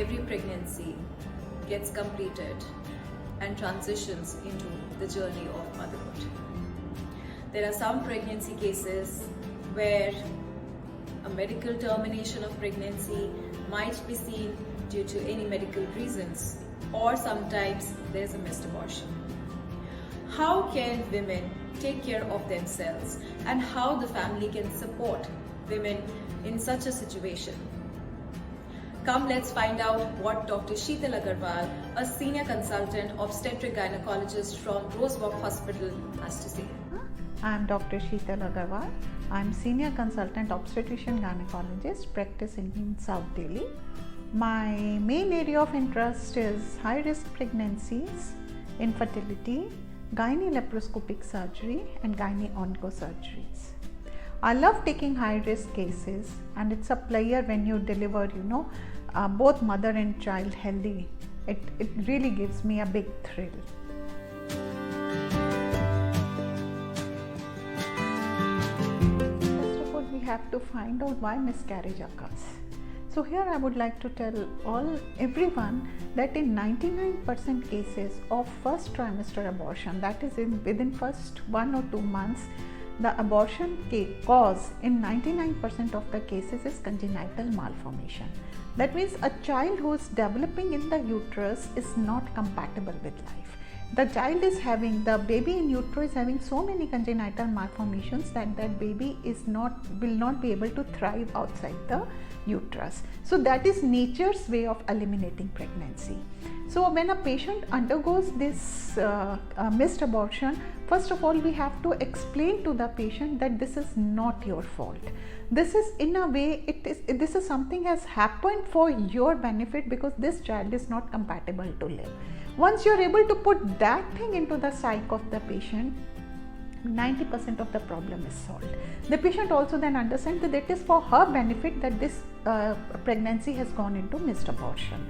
every pregnancy gets completed and transitions into the journey of motherhood. There are some pregnancy cases where a medical termination of pregnancy might be seen due to any medical reasons, or sometimes there's a missed abortion. How can women take care of themselves, and how the family can support women in such a situation? Come, let's find out what Dr. Sheetal Agarwal, a senior consultant obstetric gynecologist from Rosewalk Hospital, has to say. I'm Dr. Sheetal Agarwal. I'm senior consultant obstetrician gynecologist practicing in South Delhi. My main area of interest is high risk pregnancies, infertility, gynae laparoscopic surgery and gynae oncosurgeries. I love taking high risk cases, and it's a pleasure when you deliver, both mother and child healthy. It really gives me a big thrill. First of all, we have to find out why miscarriage occurs. So here I would like to tell everyone that in 99% cases of first trimester abortion, that is within first 1 or 2 months, the abortion cause in 99% of the cases is congenital malformation. That means a child who is developing in the uterus is not compatible with life. The baby in utero is having so many congenital malformations that baby will not be able to thrive outside the uterus. So that is nature's way of eliminating pregnancy. So when a patient undergoes this missed abortion, first of all we have to explain to the patient that this is not your fault. This is, in a way, this is something has happened for your benefit because this child is not compatible to live. Once you are able to put that thing into the psyche of the patient, 90% of the problem is solved. The patient also then understands that it is for her benefit that this pregnancy has gone into missed abortion.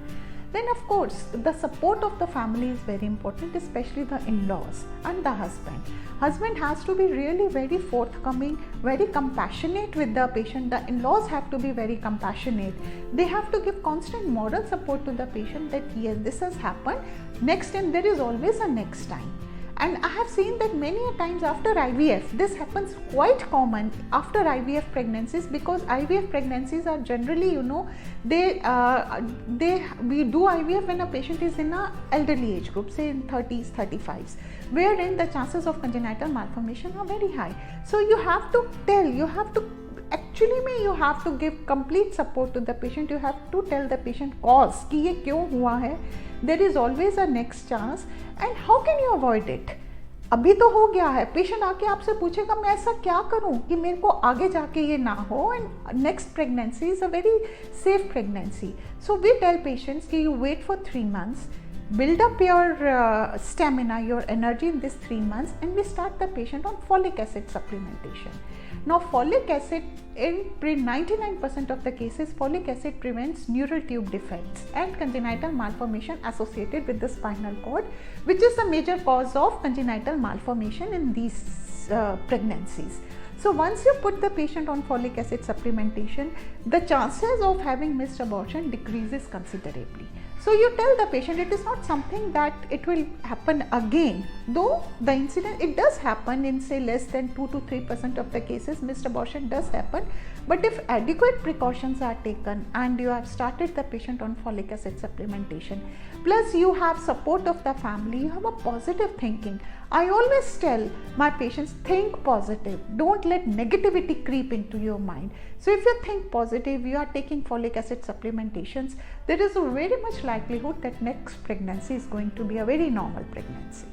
Then of course the support of the family is very important, especially the in-laws and the husband. Husband has to be really very forthcoming, very compassionate with the patient. The in-laws have to be very compassionate. They have to give constant moral support to the patient that yes, this has happened, next time there is always a next time. And I have seen that many times after IVF, this happens quite common after IVF pregnancies, because IVF pregnancies are generally, we do IVF when a patient is in an elderly age group, say in 30s, 35s, wherein the chances of congenital malformation are very high. So you have to give complete support to the patient. You have to tell the patient cause कि ये क्यों हुआ है. There is always a next chance, and how can you avoid it? अभी तो हो गया है, पेशेंट आके आपसे पूछेगा मैं ऐसा क्या करूं कि मेरे को आगे जाके ये ना हो, and next pregnancy is a very safe pregnancy. So we tell patients कि you wait for 3 months, build up your stamina, your energy in these 3 months, and we start the patient on folic acid supplementation. Now folic acid, in 99% of the cases, folic acid prevents neural tube defects and congenital malformation associated with the spinal cord, which is a major cause of congenital malformation in these pregnancies. So once you put the patient on folic acid supplementation, the chances of having missed abortion decreases considerably. So you tell the patient it is not something that it will happen again, though the incident, it does happen in say less than 2 to 3% of the cases, missed abortion does happen. But if adequate precautions are taken and you have started the patient on folic acid supplementation, plus you have support of the family, you have a positive thinking. I always tell my patients, think positive, don't let negativity creep into your mind. So if you think positive, you are taking folic acid supplementations, there is a very much likelihood that next pregnancy is going to be a very normal pregnancy.